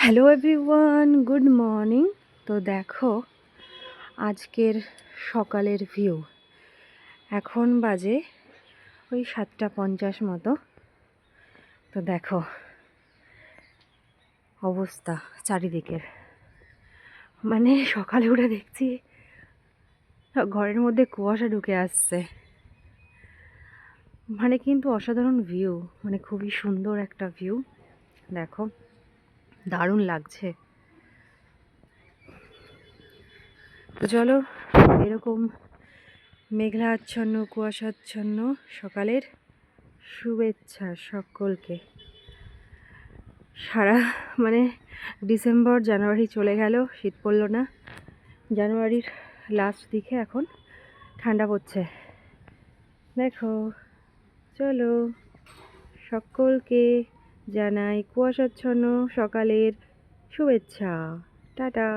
Hello everyone, good morning. তো দেখো আজকের সকালের ভিউ। এখন বাজে ওই 7:50 মতো। তো দেখো অবস্থা চারিদিকের, মানে সকালে উঠে দেখছি ঘরের মধ্যে কুয়াশা ঢুকে আসছে। মানে কিন্তু অসাধারণ ভিউ, মানে খুবই সুন্দর একটা ভিউ। দেখো দারুণ লাগছে। তো চলো, এরকম মেঘলা আচ্ছন্ন কুয়াশাচ্ছন্ন সকালের শুভেচ্ছা সকলকে। সারা মানে ডিসেম্বর জানুয়ারি চলে গেল, শীত পড়লো না। জানুয়ারির লাস্ট দিকে এখন ঠান্ডা পড়ছে। দেখো, চলো সকলকে জানাই কুয়াশাচ্ছন্ন সকালের শুভেচ্ছা। টাটা।